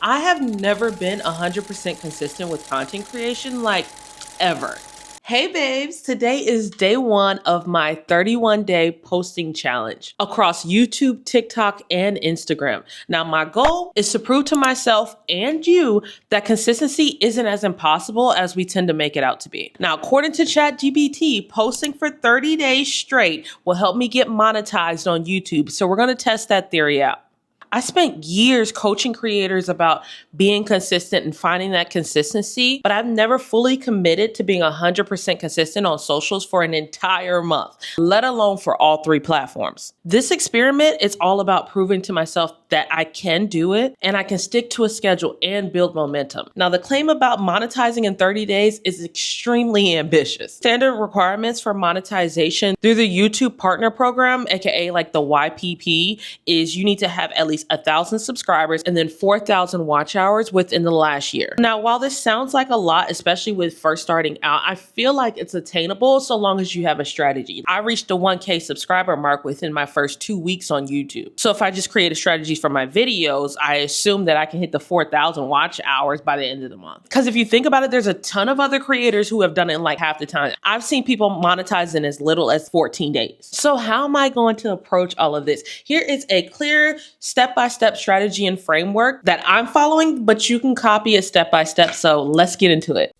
I have never been 100% consistent with content creation, like ever. Hey babes, today is day one of my 31-day posting challenge across YouTube, TikTok, and Instagram. Now, my goal is to prove to myself and you that consistency isn't as impossible as we tend to make it out to be. Now, according to ChatGPT, posting for 30 days straight will help me get monetized on YouTube. So we're going to test that theory out. I spent years coaching creators about being consistent and finding that consistency, but I've never fully committed to being 100% consistent on socials for an entire month, let alone for all three platforms. This experiment is all about proving to myself that I can do it and I can stick to a schedule and build momentum. Now, the claim about monetizing in 30 days is extremely ambitious. Standard requirements for monetization through the YouTube Partner Program, aka like the YPP, is you need to have at least 1,000 subscribers and then 4,000 watch hours within the last year. Now, while this sounds like a lot, especially with first starting out, I feel like it's attainable so long as you have a strategy. I reached the 1K subscriber mark within my first 2 weeks on YouTube. So if I just create a strategy for my videos, I assume that I can hit the 4,000 watch hours by the end of the month. Because if you think about it, there's a ton of other creators who have done it in like half the time. I've seen people monetize in as little as 14 days. So how am I going to approach all of this? Here is a clear step-by-step strategy and framework that I'm following, but you can copy it step-by-step. So let's get into it.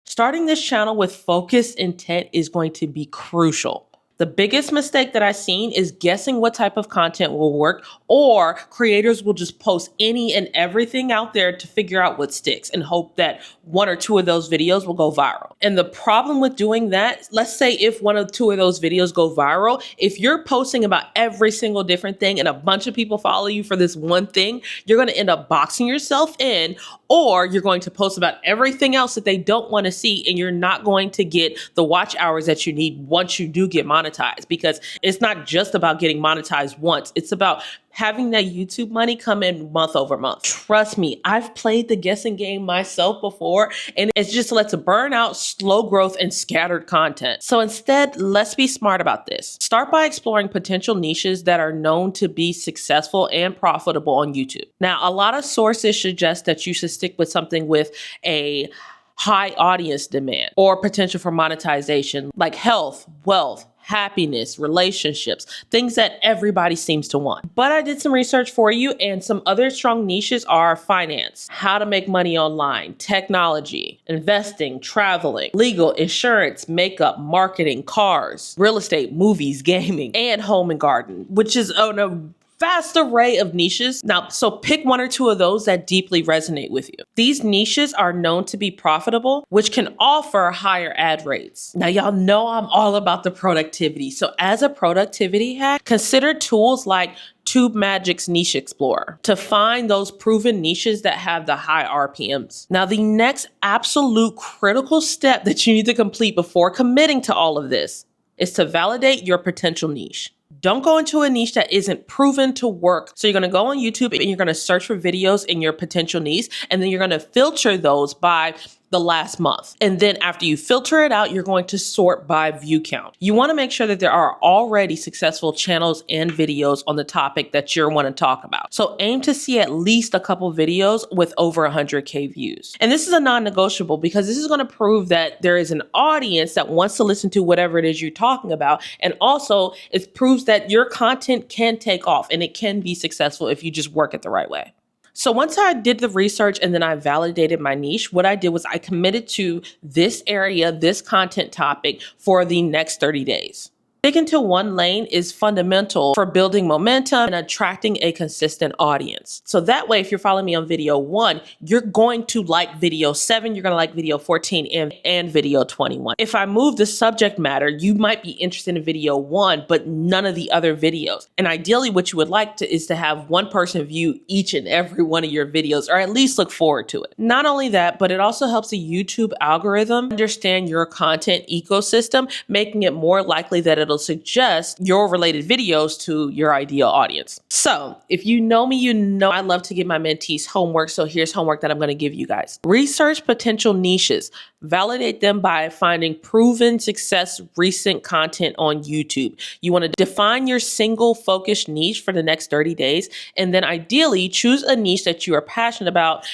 Starting this channel with focused intent is going to be crucial. The biggest mistake that I've seen is guessing what type of content will work, or creators will just post any and everything out there to figure out what sticks and hope that one or two of those videos will go viral. And the problem with doing that, let's say if one or two of those videos go viral, if you're posting about every single different thing and a bunch of people follow you for this one thing, you're going to end up boxing yourself in, or you're going to post about everything else that they don't want to see, and you're not going to get the watch hours that you need once you do get monetized, because it's not just about getting monetized once. It's about having that YouTube money come in month over month. Trust me, I've played the guessing game myself before, and it's just led to burnout, slow growth, and scattered content. So instead, let's be smart about this. Start by exploring potential niches that are known to be successful and profitable on YouTube. Now, a lot of sources suggest that you should stick with something with a high audience demand or potential for monetization, like health, wealth, happiness, relationships, things that everybody seems to want. But I did some research for you, and some other strong niches are finance, how to make money online, technology, investing, traveling, legal, insurance, makeup, marketing, cars, real estate, movies, gaming, and home and garden, which is a vast array of niches. Now, so pick one or two of those that deeply resonate with you. These niches are known to be profitable, which can offer higher ad rates. Now, y'all know I'm all about the productivity. So as a productivity hack, consider tools like TubeMagic's Niche Explorer to find those proven niches that have the high RPMs. Now, the next absolute critical step that you need to complete before committing to all of this is to validate your potential niche. Don't go into a niche that isn't proven to work. So you're going to go on YouTube and you're going to search for videos in your potential niche, and then you're going to filter those by the last month. And then after you filter it out, you're going to sort by view count. You want to make sure that there are already successful channels and videos on the topic that you want to talk about. So aim to see at least a couple videos with over 100K views. And this is a non-negotiable, because this is going to prove that there is an audience that wants to listen to whatever it is you're talking about. And also it proves that your content can take off and it can be successful if you just work it the right way. So once I did the research and then I validated my niche, what I did was I committed to this area, this content topic for the next 30 days. Sticking to one lane is fundamental for building momentum and attracting a consistent audience. So that way, if you're following me on video 1, you're going to like video 7, you're going to like video 14 and video 21. If I move the subject matter, you might be interested in video 1, but none of the other videos. And ideally, what you would like is to have one person view each and every one of your videos, or at least look forward to it. Not only that, but it also helps the YouTube algorithm understand your content ecosystem, making it more likely that it'll will suggest your related videos to your ideal audience. So if you know me, you know I love to give my mentees homework. So here's homework that I'm going to give you guys. Research potential niches. Validate them by finding proven success recent content on YouTube. You want to define your single focused niche for the next 30 days. And then ideally choose a niche that you are passionate about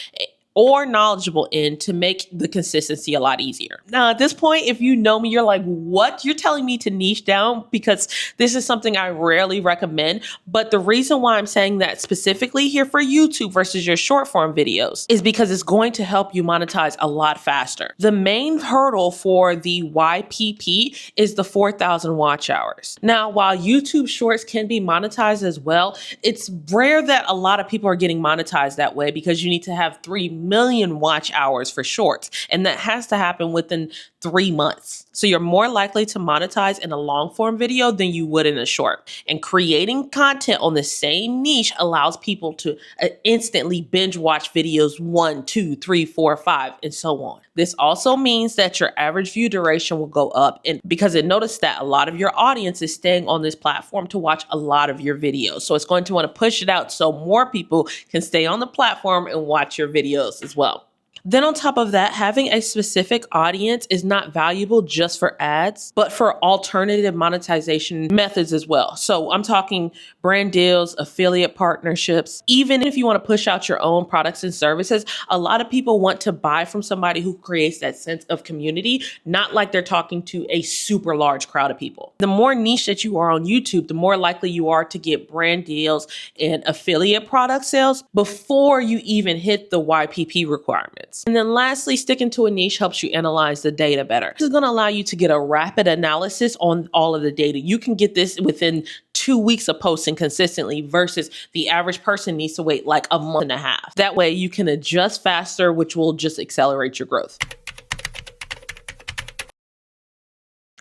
or knowledgeable in to make the consistency a lot easier. Now, at this point, if you know me, you're like, what? You're telling me to niche down? Because this is something I rarely recommend. But the reason why I'm saying that specifically here for YouTube versus your short form videos is because it's going to help you monetize a lot faster. The main hurdle for the YPP is the 4,000 watch hours. Now, while YouTube shorts can be monetized as well, it's rare that a lot of people are getting monetized that way because you need to have 3 million watch hours for shorts. And that has to happen within 3 months. So you're more likely to monetize in a long form video than you would in a short. And creating content on the same niche allows people to instantly binge watch videos 1, 2, 3, 4, 5, and so on. This also means that your average view duration will go up, and because it noticed that a lot of your audience is staying on this platform to watch a lot of your videos. So it's going to want to push it out so more people can stay on the platform and watch your videos as well. Then on top of that, having a specific audience is not valuable just for ads, but for alternative monetization methods as well. So I'm talking brand deals, affiliate partnerships. Even if you want to push out your own products and services, a lot of people want to buy from somebody who creates that sense of community, not like they're talking to a super large crowd of people. The more niche that you are on YouTube, the more likely you are to get brand deals and affiliate product sales before you even hit the YPP requirements. And then lastly, sticking to a niche helps you analyze the data better. This is going to allow you to get a rapid analysis on all of the data. You can get this within 2 weeks of posting consistently versus the average person needs to wait like a month and a half. That way you can adjust faster, which will just accelerate your growth.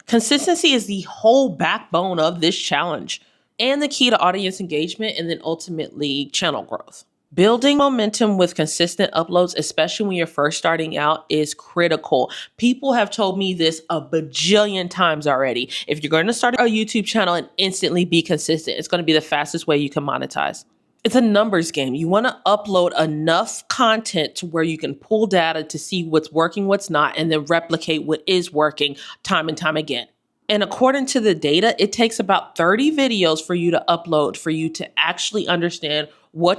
Consistency is the whole backbone of this challenge and the key to audience engagement and then ultimately channel growth. Building momentum with consistent uploads, especially when you're first starting out, is critical. People have told me this a bajillion times already. If you're going to start a YouTube channel and instantly be consistent, it's going to be the fastest way you can monetize. It's a numbers game. You want to upload enough content to where you can pull data to see what's working, what's not, and then replicate what is working time and time again. And according to the data, it takes about 30 videos for you to upload for you to actually understand one,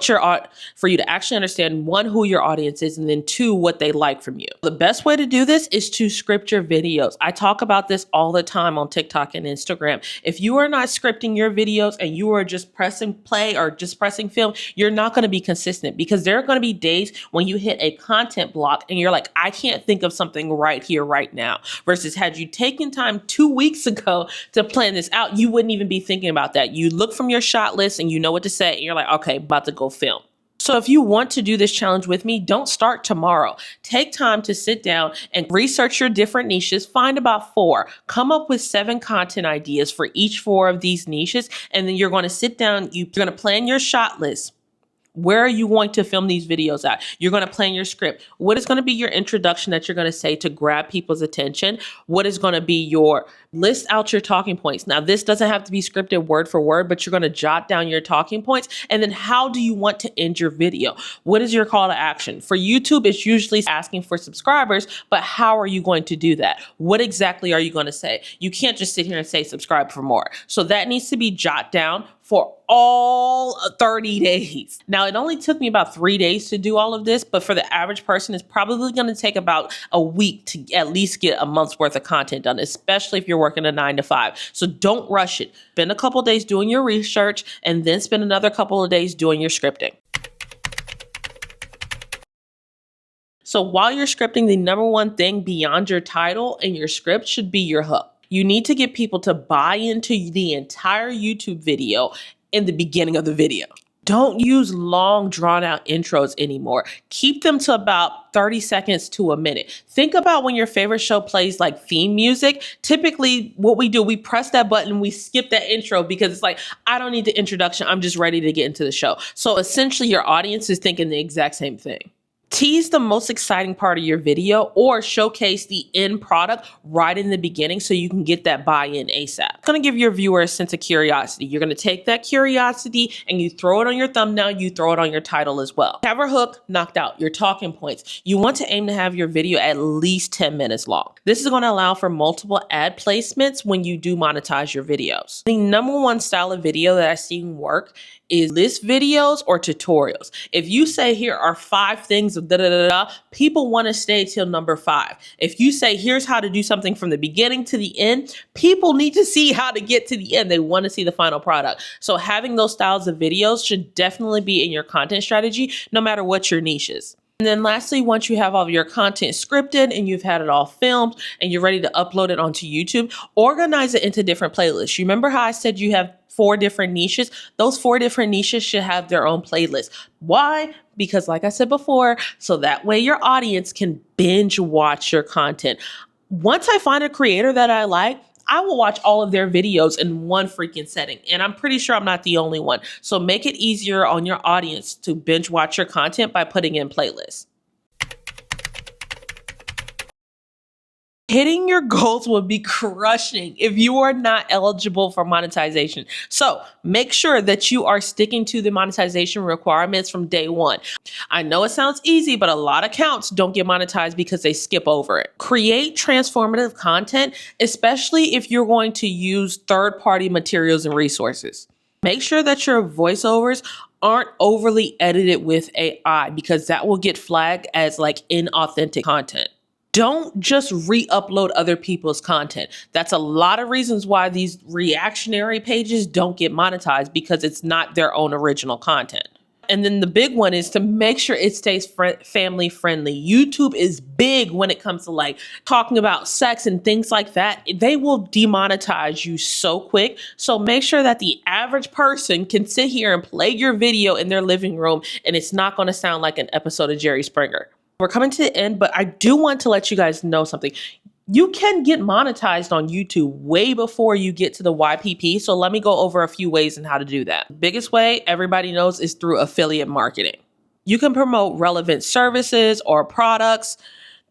who your audience is, and then 2, what they like from you. The best way to do this is to script your videos. I talk about this all the time on TikTok and Instagram. If you are not scripting your videos and you are just pressing play or just pressing film, you're not going to be consistent because there are going to be days when you hit a content block and you're like, I can't think of something right here, right now. Versus had you taken time 2 weeks ago to plan this out, you wouldn't even be thinking about that. You look from your shot list and you know what to say and you're like, okay, about to go film. So if you want to do this challenge with me, don't start tomorrow. Take time to sit down and research your different niches. Find about 4. Come up with 7 content ideas for each 4 of these niches. And then you're going to sit down. You're going to plan your shot list. Where are you going to film these videos at? You're going to plan your script. What is going to be your introduction that you're going to say to grab people's attention? What is going to be your list out your talking points? Now, this doesn't have to be scripted word for word, but you're going to jot down your talking points. And then how do you want to end your video? What is your call to action? For YouTube, it's usually asking for subscribers, but how are you going to do that? What exactly are you going to say? You can't just sit here and say subscribe for more. So that needs to be jot down for all 30 days. Now, it only took me about 3 days to do all of this, but for the average person, it's probably going to take about a week to at least get a month's worth of content done, especially if you're working a 9 to 5. So don't rush it. Spend a couple of days doing your research and then spend another couple of days doing your scripting. So while you're scripting, the number one thing beyond your title and your script should be your hook. You need to get people to buy into the entire YouTube video in the beginning of the video. Don't use long drawn out intros anymore. Keep them to about 30 seconds to a minute. Think about when your favorite show plays like theme music. Typically what we do, we press that button, we skip that intro because it's like, I don't need the introduction. I'm just ready to get into the show. So essentially your audience is thinking the exact same thing. Tease the most exciting part of your video or showcase the end product right in the beginning so you can get that buy-in ASAP. It's going to give your viewer a sense of curiosity. You're going to take that curiosity and you throw it on your thumbnail, you throw it on your title as well. Have a hook knocked out, your talking points. You want to aim to have your video at least 10 minutes long. This is going to allow for multiple ad placements when you do monetize your videos. The number one style of video that I've seen work is list videos or tutorials. If you say here are 5 things of people want to stay till number 5. If you say here's how to do something from the beginning to the end, people need to see how to get to the end. They want to see the final product. So having those styles of videos should definitely be in your content strategy, no matter what your niche is. And then lastly, once you have all of your content scripted and you've had it all filmed and you're ready to upload it onto YouTube, organize it into different playlists. You remember how I said you have 4 different niches? Those 4 different niches should have their own playlist. Why? Because like I said before, so that way your audience can binge watch your content. Once I find a creator that I like, I will watch all of their videos in one freaking setting. And I'm pretty sure I'm not the only one. So make it easier on your audience to binge watch your content by putting in playlists. Hitting your goals will be crushing if you are not eligible for monetization. So make sure that you are sticking to the monetization requirements from day one. I know it sounds easy, but a lot of accounts don't get monetized because they skip over it. Create transformative content, especially if you're going to use third-party materials and resources. Make sure that your voiceovers aren't overly edited with AI because that will get flagged as like inauthentic content. Don't just re-upload other people's content. That's a lot of reasons why these reactionary pages don't get monetized, because it's not their own original content. And then the big one is to make sure it stays family friendly. YouTube is big when it comes to like talking about sex and things like that. They will demonetize you so quick. So make sure that the average person can sit here and play your video in their living room and it's not going to sound like an episode of Jerry Springer. We're coming to the end, but I do want to let you guys know something. You can get monetized on YouTube way before you get to the YPP. So let me go over a few ways and how to do that. Biggest way everybody knows is through affiliate marketing. You can promote relevant services or products.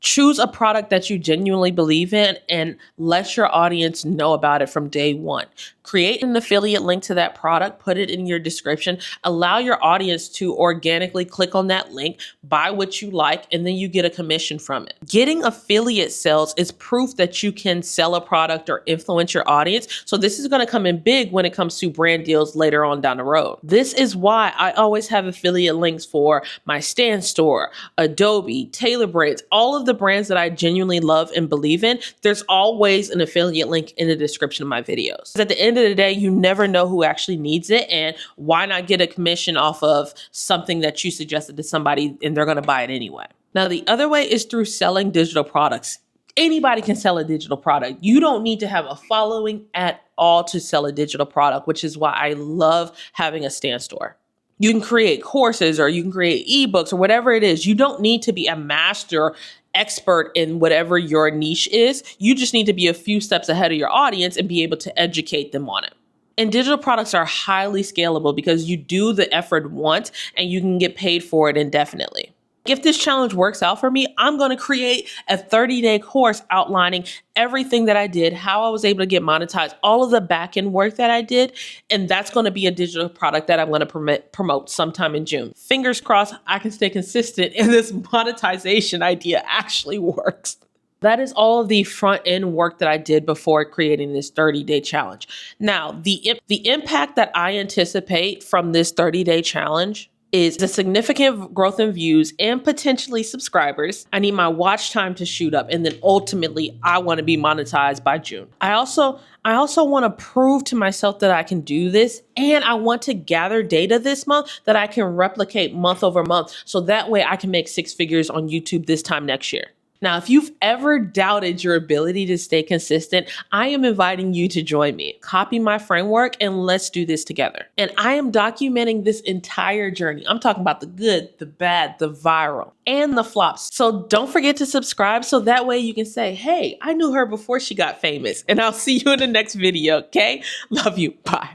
Choose a product that you genuinely believe in and let your audience know about it from day one. Create an affiliate link to that product, put it in your description, allow your audience to organically click on that link, buy what you like, and then you get a commission from it. Getting affiliate sales is proof that you can sell a product or influence your audience. So this is going to come in big when it comes to brand deals later on down the road. This is why I always have affiliate links for my Stan Store, Adobe, Tailor Braids, all of the brands that I genuinely love and believe in. There's always an affiliate link in the description of my videos. At the end of the day, you never know who actually needs it, and why not get a commission off of something that you suggested to somebody and they're going to buy it anyway. Now, the other way is through selling digital products. Anybody can sell a digital product. You don't need to have a following at all to sell a digital product, which is why I love having a Stan Store. You can create courses or you can create ebooks or whatever it is. You don't need to be a master expert in whatever your niche is. You just need to be a few steps ahead of your audience and be able to educate them on it. And digital products are highly scalable because you do the effort once and you can get paid for it indefinitely. If this challenge works out for me, I'm going to create a 30-day course outlining everything that I did, how I was able to get monetized, all of the back-end work that I did. And that's going to be a digital product that I'm going to promote sometime in June. Fingers crossed I can stay consistent and this monetization idea actually works. That is all of the front-end work that I did before creating this 30-day challenge. Now, the impact that I anticipate from this 30-day challenge is a significant growth in views and potentially subscribers. I need my watch time to shoot up, and then ultimately I want to be monetized by June. I also want to prove to myself that I can do this, and I want to gather data this month that I can replicate month over month, so that way I can make 6 figures on YouTube this time next year. Now, if you've ever doubted your ability to stay consistent, I am inviting you to join me. Copy my framework and let's do this together. And I am documenting this entire journey. I'm talking about the good, the bad, the viral, and the flops. So don't forget to subscribe so that way you can say, hey, I knew her before she got famous. And I'll see you in the next video, okay? Love you. Bye.